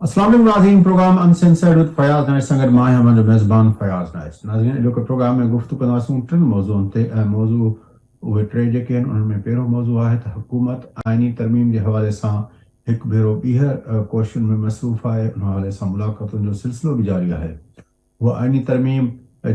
अस्सलाम वालेकुम नाज़रीन, programme uncensored with Fayaz Naich संगत मां है हमारे मेज़बान फयाज़ नाइस। नाज़रीन जो प्रोग्राम में गुफ्तगू कंदासूं टिन मौज़ूअनि ते मौज़ू उहे टे जेके आहिनि उन्हनि में पहिरियों मौज़ू आहे त हुकूमत आइनी तरमीम जे हवाले सां हिकु भेरो ॿीहर कोशिशुनि में मसरूफ़ आहे। उन हवाले सां मुलाक़ातुनि जो सिलसिलो बि जारी आहे। उहा आइनी तरमीम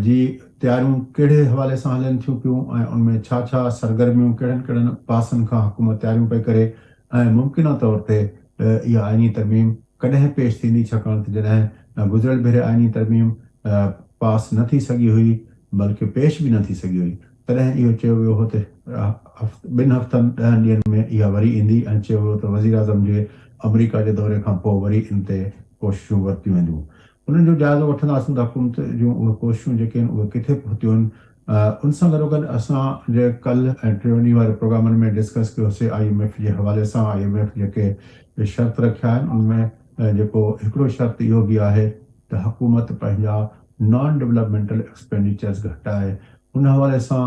जी तयारियूं कहिड़े हवाले सां हलनि थियूं पियूं ऐं उनमें छा छा सरगर्मियूं कहिड़नि कहिड़नि पासनि खां हुकूमत तयारियूं पई करे ऐं मुमकिना तौर ते इहा आइनी तरमीम कॾहिं पेश थींदी, छाकाणि त जॾहिं गुज़िरियल भेरे आइनी तरमीम पास न थी सघी हुई बल्कि पेश बि न थी सघी हुई, तॾहिं इहो चयो वियो हो त 2 हफ़्तनि 10 ॾींहंनि में इहा वरी ईंदी ऐं चयो वियो त वज़ीर आज़म जे अमरीका जे दौरे खां पोइ वरी इन ते कोशिशूं वरितियूं वेंदियूं। उन्हनि जो जाइज़ो वठंदासीं त हुकूमत जूं उहे कोशिशूं जेके आहिनि उहे किथे पहुतियूं आहिनि। उन सां गॾोगॾु असां जे कल्ह ऐं टे ॾींहं वारे प्रोग्रामनि में डिस्कस कयोसीं IMF जे हवाले सां। IMF जेके शर्त रखिया आहिनि उनमें जेको हिकिड़ो शर्त इहो बि आहे त हुकूमत पंहिंजा नॉन डेवलपमेंटल एक्सपेंडिचर्स घटाए। उन हवाले सां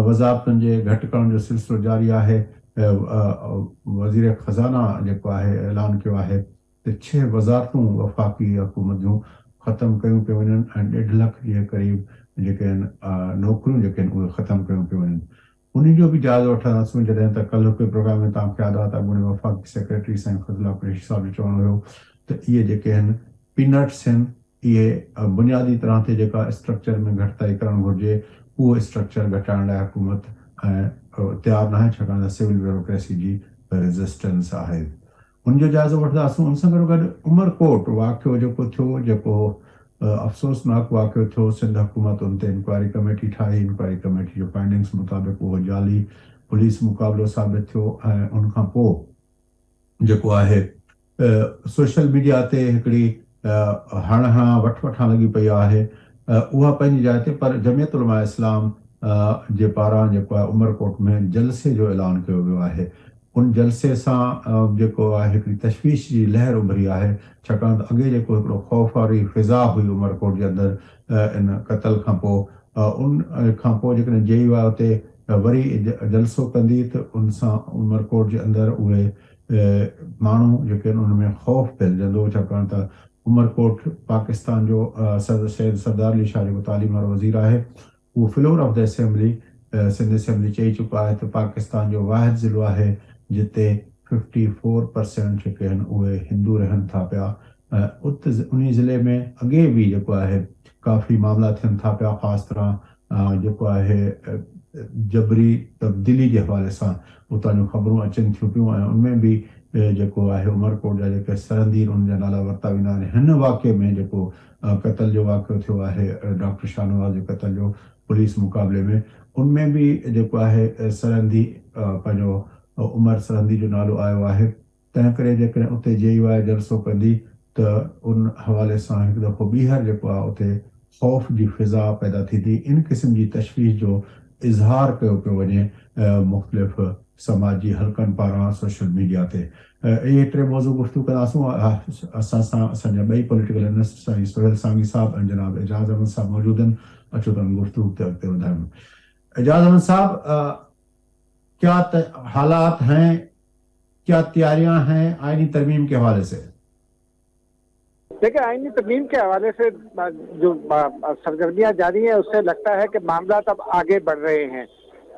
वज़ारतुनि जे घटि करण जो सिलसिलो जारी आहे। वज़ीर ख़ज़ाना जेको आहे ऐलान कयो आहे त 6 वज़ारतूं वफ़ाक़ी हुकूमत जूं ख़तमु कयूं पियूं वञनि ऐं 1.5 लख जे क़रीब जेके आहिनि नौकरियूं जेके आहिनि उहे ख़तमु कयूं पियूं वञनि। उन जो बि जाइज़ो वठंदासीं। जॾहिं त कल्ह हिकु प्रोग्राम में तव्हांखे यादि आहे त अॻूणे वफ़ाक़ी सेक्रेटरी साईं फज़ला कुरैशी साहब जो चवणो हुयो त इहे जेके आहिनि पीनट्स आहिनि, इहे बुनियादी तरह ते जेका स्ट्रक्चर में घटिताई करणु घुरिजे उहो स्ट्रक्चर घटाइण लाइ हुकूमत तयारु न आहे, छाकाणि त सिविल ब्यूरोक्रेसी जी रेज़िस्टेंस आहे। उनजो जाइज़ो वठंदासीं। उन सां गॾोगॾु उमरकोट वाक़ियो जेको थियो, जेको अफ़सोसनाक वाक़ियो थियो, सिंध हुकूमत उन ते इंक्वायरी कमेटी ठाही। इंक्वायरी कमेटी जो फाइंडिंग्स मुताबिक़ उहो जाली पुलिस मुक़ाबिलो साबित थियो ऐं उनखां पोइ जेको आहे सोशल मीडिया ते हिकिड़ी हणा वठि लॻी पई आहे। उहा पंहिंजी जाइ ते, पर जमियत उलमा इस्लाम जे पारां जेको आहे उमरकोट में जलसे जो ऐलान कयो वियो आहे। उन जलसे सां जेको आहे हिकिड़ी तशवीश जी लहर उभरी आहे, छाकाणि त अॻे जेको हिकिड़ो ख़ौफ़ वारी फिज़ा हुई उमरकोट जे अंदरि इन क़तल खां पोइ। उन खां पोइ जेकॾहिं JUI उते वरी जलसो कंदी त उन सां उमरकोट जे अंदरि उहे माण्हू जेके आहिनि उनमें ख़ौफ़ फैलिजंदो, छाकाणि त उमरकोट पाकिस्तान जो सैयद सरदार अली शाह जेको तालीम वारो वज़ीर आहे उहो floor of the assembly Sindh assembly चई चुको आहे त पाकिस्तान जो वाहिद ज़िलो आहे जिते 54% जेके आहिनि उहे हिंदू रहनि था पिया। उन ज़िले में अॻे बि जेको आहे काफ़ी मामला थियनि था पिया, ख़ासि तरह जेको आहे जबरी तब्दीली जे हवाले सां उतां जूं ख़बरूं अचनि थियूं पियूं ऐं उनमें बि जेको आहे उमरकोट जा जेके सरहदी उन जा नाला वरिता वेंदा आहिनि। हिन वाक़े में जेको क़तल जो वाक़ियो थियो आहे डॉक्टर शाहनवाज़ जे क़तल जो पुलिस मुक़ाबले में, उनमें बि जेको आहे सरहदी पंहिंजो उमर सरहदी जो नालो आयो आहे। तंहिं करे जेकॾहिं उते JUI जलसो कंदी त उन हवाले सां हिकु दफ़ो ॿीहर जेको आहे उते ख़ौफ़ जी फिज़ा पैदा थींदी। इन क़िस्म जी तशवीश जो इज़हार कयो पियो वञे मुख़्तलिफ़ समाजी हलकनि पारां सोशल मीडिया ते। इहे टे मौज़ू गुफ़्तगू कंदासूं। असां सां असांजा ॿई पॉलिटिकल एनालिस्ट साईं सुहेल सांगी साहब ऐं जनाब एजाज़ अहमद साहब मौजूद आहिनि। अचो त गुफ़्तगू ते अॻिते वधायूं। एजाज़ अहमद साहब, क्या हालात हैं, क्या तैयारियां हैं आईनी तरमीम के हवाले से? देखिए, आईनी तरमीम के हवाले से जो सरगर्मियां जारी हैं उससे लगता है कि मामला अब आगे बढ़ रहे हैं।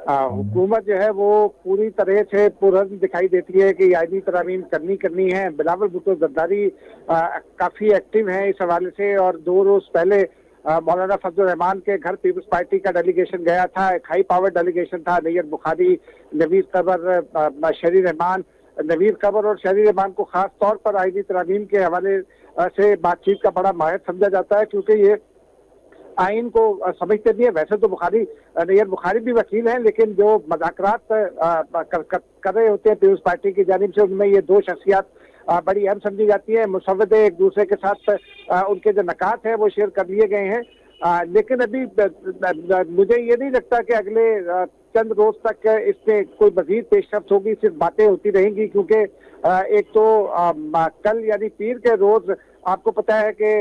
हुकूमत जो है वो पूरी तरह से पुरज़्म दिखाई देती है कि आईनी तरमीम करनी है। बिलावल भुट्टो जरदारी काफ़ी एक्टिव हैं इस हवाले से, और 2 रोज़ पहले मौलाना फजल रहमान के घर पीपल्स पार्टी का डेलीगेशन गया था। एक हाई पावर डेलीगेशन था। नैयर बुखारी, नवीर कबर, शहरी रहमान, नवीर कबर और शहरी रहमान को खास तौर पर आईनी तरमीम के हवाले से बातचीत का बड़ा माहिर समझा जाता है, क्योंकि ये आइन को समझते भी है। वैसे तो नैयर बुखारी भी वकील हैं, लेकिन जो मज़ाकरात कर रहे होते हैं पीपल्स पार्टी की जानिब से, उनमें ये 2 शख्सियात बड़ी अहम समझी जाती है। मुसव्वदे एक दूसरे के साथ उनके जो नकात हैं वो शेयर कर लिए गए हैं। लेकिन अभी मुझे ये नहीं लगता कि अगले चंद रोज तक इसमें कोई मजीद पेशरफ्त होगी। सिर्फ बातें होती रहेंगी, क्योंकि एक तो कल यानी पीर के रोज आपको पता है कि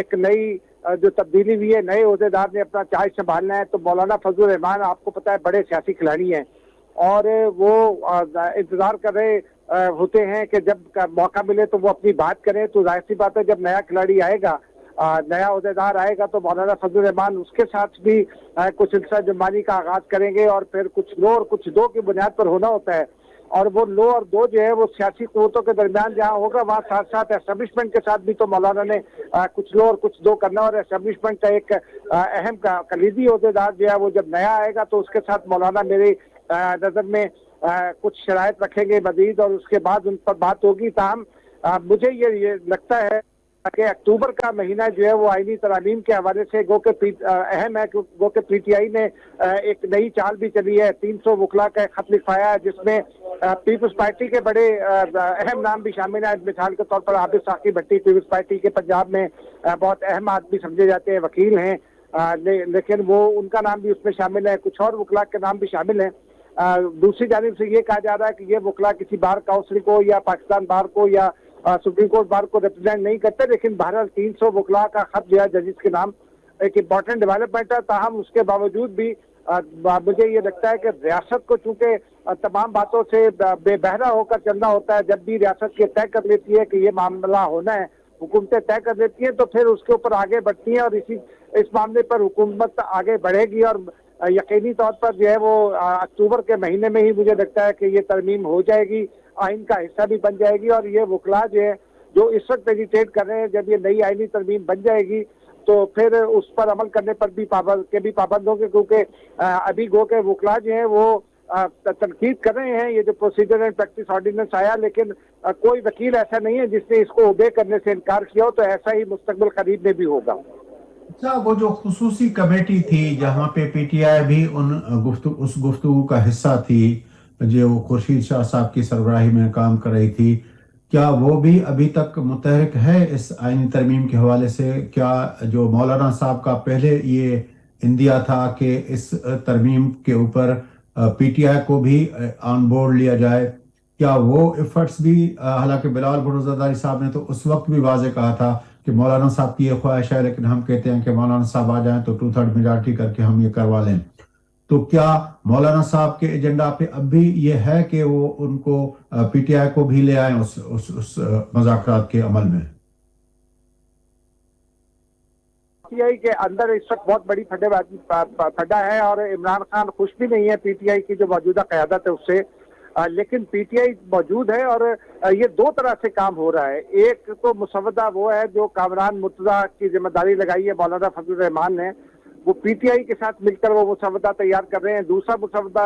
एक नई जो तब्दीली हुई है, नए ओहदेदार ने अपना चार्ज संभालना है। तो मौलाना फजल रहमान आपको पता है बड़े सियासी खिलाड़ी हैं, और वो इंतजार कर रहे होते हैं कि जब मौका मिले तो वो अपनी बात करें। तो जाहिर सी बात है जब नया खिलाड़ी आएगा, नया ओहदेदार आएगा तो मौलाना फजलुर रहमान उसके साथ भी कुछ सिलसिला जुर्मानी का आगाज करेंगे और फिर कुछ लो और कुछ दो की बुनियाद पर होना होता है। और वो लो और दो जो है वो सियासी कुव्वतों के दरमियान जहाँ होगा वहाँ साथ साथ एस्टेब्लिशमेंट के साथ भी तो मौलाना ने कुछ लो और कुछ दो करना। और एस्टेब्लिशमेंट का एक अहम कलीदी ओहदेदार जो है वो जब नया आएगा तो उसके साथ मौलाना मेरी नजर में कुछ शराइत रखेंगे मजीद और उसके बाद उन पर बात होगी। ताहम मुझे ये लगता है कि अक्टूबर का महीना जो है वो आईनी तरामीम के हवाले से गो के अहम है। गो के पीटीआई ने एक नई चाल भी चली है, 300 वकला का खत लिखवाया है जिसमें पीपल्स पार्टी के बड़े अहम नाम भी शामिल हैं। मिसाल के तौर पर आबिद साकी भट्टी पीपल्स पार्टी के पंजाब में बहुत अहम आदमी समझे जाते हैं, वकील हैं, लेकिन वो उनका नाम भी उसमें शामिल है। कुछ और वकला के नाम भी शामिल हैं। दूसरी जानिब से ये कहा जा रहा है कि ये वकला किसी बार काउंसिल को या पाकिस्तान बार को या सुप्रीम कोर्ट बार को रिप्रेजेंट नहीं करते, लेकिन बहरहाल 300 वकला का खत दिया जजिस के नाम एक इम्पॉर्टेंट डेवलपमेंट है। ताहम उसके बावजूद भी मुझे ये लगता है कि रियासत को चूंकि तमाम बातों से बेबहरा होकर चलना होता है। जब भी रियासत ये तय कर लेती है कि ये मामला होना है, हुकूमतें तय कर देती हैं तो फिर उसके ऊपर आगे बढ़ती हैं और इस मामले पर हुकूमत आगे बढ़ेगी। और यकीनी तौर पर जो है वो अक्टूबर के महीने में ही मुझे लगता है कि ये तरमीम हो जाएगी, आइन का हिस्सा भी बन जाएगी। और ये वकला जो है जो इस वक्त एजिटेट कर रहे हैं, जब ये नई आइनी तरमीम बन जाएगी तो फिर उस पर अमल करने पर भी पाबंद होंगे, क्योंकि अभी गो के वकला जो है वो तनकीद कर रहे हैं ये जो प्रोसीजर एंड प्रैक्टिस ऑर्डिनेंस आया, लेकिन कोई वकील ऐसा नहीं है जिसने इसको ओबे करने से इनकार किया हो। तो ऐसा ही मुस्तकबिल करीब में भी होगा। अच्छा, वो जो खुसूसी कमेटी थी जहाँ पे पीटीआई भी उस गुफ्तगू का हिस्सा थी जो खुर्शीद शाह साहब की सरबराही में काम कर रही थी, क्या वो भी अभी तक मुतहरिक है इस आईनी तरमीम के हवाले से? क्या जो मौलाना साहब का पहले ये इंदिया था कि इस तरमीम के ऊपर पीटीआई को भी ऑन बोर्ड लिया जाए, क्या वो एफर्ट्स भी हालांकि बिलावल भुट्टो ज़रदारी साहब ने तो उस वक्त भी वाजे कहा था कि मौलाना साहब की ये ख्वाहिश है, लेकिन हम कहते हैं कि मौलाना साहब आ जाएं तो 2/3 मेजॉरिटी करके हम ये करवा लें। तो क्या मौलाना साहब के एजेंडा पे अब भी ये है कि वो उनको पीटीआई को भी ले आए उस मज़ाकरात के अमल में? पीटीआई के अंदर इस वक्त बहुत बड़ी फड्डा है और इमरान खान खुश भी नहीं है पीटीआई की जो मौजूदा क़यादत है उससे। लेकिन पीटीआई मौजूद है और ये दो तरह से काम हो रहा है। एक तो मुसवदा वो है जो कामरान मुर्तजा की जिम्मेदारी लगाई है मौलाना फजलुर रहमान ने, वो पीटीआई के साथ मिलकर वो मुसवदा तैयार कर रहे हैं। दूसरा मुसवदा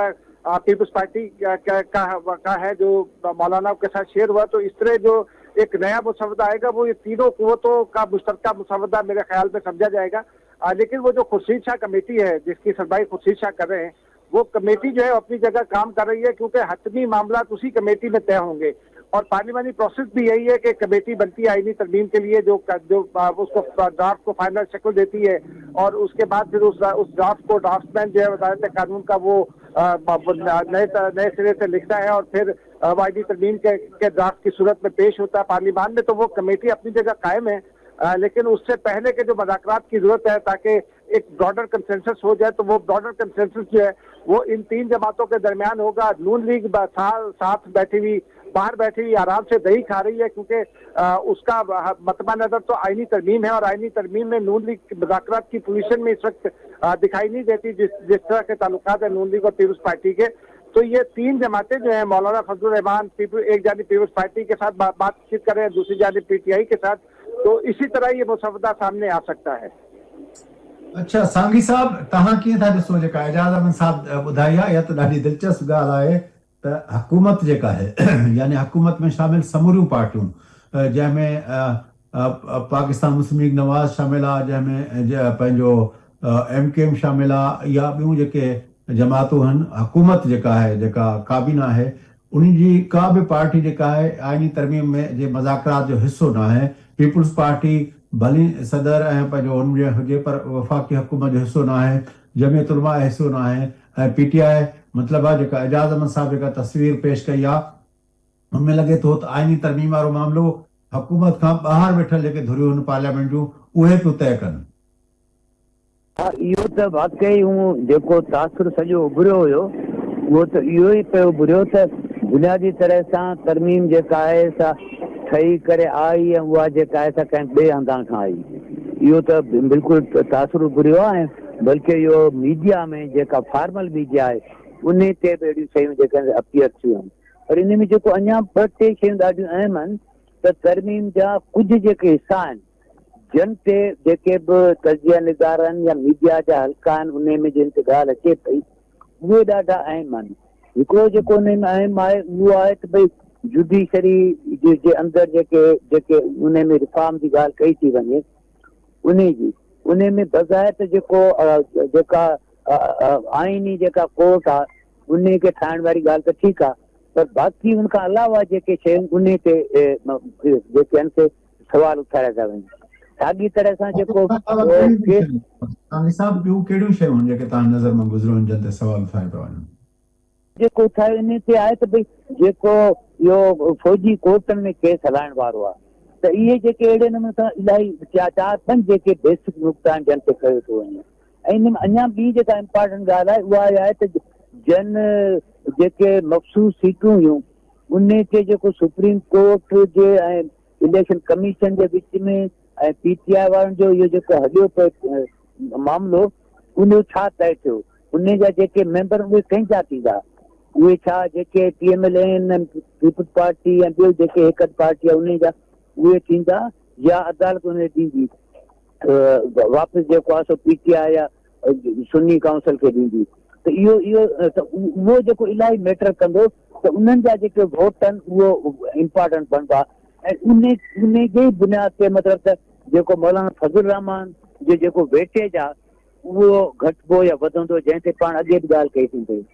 पीपल्स पार्टी का है जो मौलाना के साथ शेयर हुआ। तो इस तरह जो एक नया मुसवदा आएगा वो ये तीनों कुव्वतों का मुश्तरका मुसवदा मेरे ख्याल में समझा जाएगा। लेकिन वो जो खुर्शीद शाह कमेटी है जिसकी सरबराही खुर्शीद शाह कर रहे हैं, वो कमेटी जो है अपनी जगह काम कर रही है, क्योंकि हतमी मामला उसी कमेटी में तय होंगे। और पार्लियामानी प्रोसेस भी यही है कि कमेटी बनती है आईनी तरमीम के लिए जो उसको ड्राफ्ट को फाइनल शक्ल देती है और उसके बाद फिर उस ड्राफ्ट को ड्राफ्टमैन जो है वजारत कानून का वो नए सिरे से लिखता है और फिर आईनी तरमीम के ड्राफ्ट की सूरत में पेश होता है पार्लियामान में। तो वो कमेटी अपनी जगह कायम है, लेकिन उससे पहले के जो मुज़ाकरात की जरूरत है ताकि एक ब्रॉडर कंसेंसस हो जाए, तो वो ब्रॉडर कंसेंसस जो है वो इन तीन जमातों के दरमियान होगा। नून लीग साथ बैठी हुई बाहर बैठी हुई आराम से दही खा रही है, क्योंकि उसका मतबा नजर तो आईनी तरमीम है और आईनी तरमीम में नून लीग मुज़ाकरात की पोजीशन में इस वक्त दिखाई नहीं देती जिस तरह के ताल्लुकात है नून लीग और पीपल्स पार्टी के। तो ये तीन जमातें जो है मौलाना फजलुर रहमान एक जानिब पीपल्स पार्टी के साथ बातचीत कर रहे हैं, दूसरी जानिब पीटीआई के साथ। तो इसी तरह ये मुसवदा सामने आ सकता है। अच्छा सांगी साहब, तव्हां कीअं था ॾिसो जेका एजाज़ अहमद साहब ॿुधाई आहे, इहा त ॾाढी दिलचस्प ॻाल्हि आहे त हुकूमत जेका आहे यानी हुकूमत में शामिल समूरियूं पार्टियूं जंहिंमें पाकिस्तान मुस्लिम लीग नवाज़ शामिल आहे, जंहिंमें पंहिंजो MKM शामिल आहे या ॿियूं जेके जमातूं आहिनि, हुकूमत जेका आहे जेका काबीना आहे उन जी का बि पार्टी जेका आहे आईनी तरमीम में जे मज़ाकरात जो हिसो न आहे। पीपल्स पार्टी भली सदर ऐं पंहिंजो हुनजे हुजे पर वफ़ाक़ी हुकूमत जो हिसो न आहे, जमियत उलमा हिसो न आहे ऐं पीटीआई मतिलबु आहे जेका एजाज़ अहमद साहब जेका तस्वीर पेश कई आहे उनमें लॻे थो त आईनी तरमीम वारो मामिलो हुकूमत खां ॿाहिरि वेठल जेके धुरियूं आहिनि पार्लियामेंट जूं उहे पियो तय कनि। हा, इहो त वाकई जेको तासुर सॼो उभरियो हुयो उहो त इहो ई पियो उभरियो त बुनियादी तरह सां तरमीम जेका आहे सा ठही करे आई ऐं उहा जेका आहे सा कंहिं ॿिए हंधा खां आई। इहो त बिल्कुलु तासुर घुरियो आहे। बल्कि इहो मीडिया में जेका फॉर्मल मीडिया आहे उन ते बि अहिड़ियूं शयूं जेके अपीयर थियूं आहिनि। पर इन में जेको अञा ॿ टे शयूं ॾाढियूं अहम आहिनि त तरमीम जा कुझु जेके हिसा आहिनि जिन ते जेके बि तजिया निगारनि या मीडिया जा हल्का आहिनि उन में जिन ते ॻाल्हि अचे पई उहे ॾाढा अहम आहिनि। हिकिड़ो जेको उन में अहम आहे उहो आहे त भई जुडिशरी जे अंदरि जेके उन में रिफॉर्म जी ॻाल्हि कई थी वञे उन में बज़ाहिर जेको जेका आइनी जेका कोर्ट आहे उन खे ठाहिण वारी ॻाल्हि त ठीकु आहे, पर बाक़ी उनखां अलावा जेके शयूं उन ते जेके आहिनि से सवाल उथारिया था वञनि। साॻी तरह सां जेको ॿियूं कहिड़ियूं शयूं आहिनि जेके तव्हां नज़र में गुज़रियूं जिन ते सवाल उथारिया था वञनि? जेको उथारियो इन ते आहे त भई जेको इहो फौजी कोर्टनि में केस हलाइण वारो आहे त इहे जेके अहिड़े नमूने सां इलाही चारि पंज जेके बेसिक नुक़्ता आहिनि जिन ते कयो थो वञे। ऐं इन में अञा ॿी जेका इम्पोर्टेंट ॻाल्हि आहे उहा आहे त जन जेके मख़सूस सीटूं हुयूं उन ते जेको सुप्रीम कोर्ट जे ऐं इलेक्शन कमीशन जे विच में ऐं PTI वारनि जो इहो जेको हलियो पियो मामिलो उन छा तइ थियो, उन जा जेके मेंबर उहे कंहिंजा थींदा, उहे छा जेके TML आहिनि पीपुल्स पार्टी ऐं ॿियो जेके हिकु पार्टी आहे उन जा उहे थींदा या अदालत उन ॾींदी वापसि जेको आहे सो PTI या सुन्नी काउंसिल खे ॾींदी। त इहो त उहो जेको इलाही मैटर कंदो त उन्हनि जा जेके वोट आहिनि उहो इम्पोर्टेंट बनंदा ऐं उन जे बुनियाद ते मतिलबु त जेको मौलाना फज़लुर रहमान जो जेको वेटेज आहे उहो घटिबो या वधंदो जंहिं ते पाण अॻे बि ॻाल्हि कई थी पई।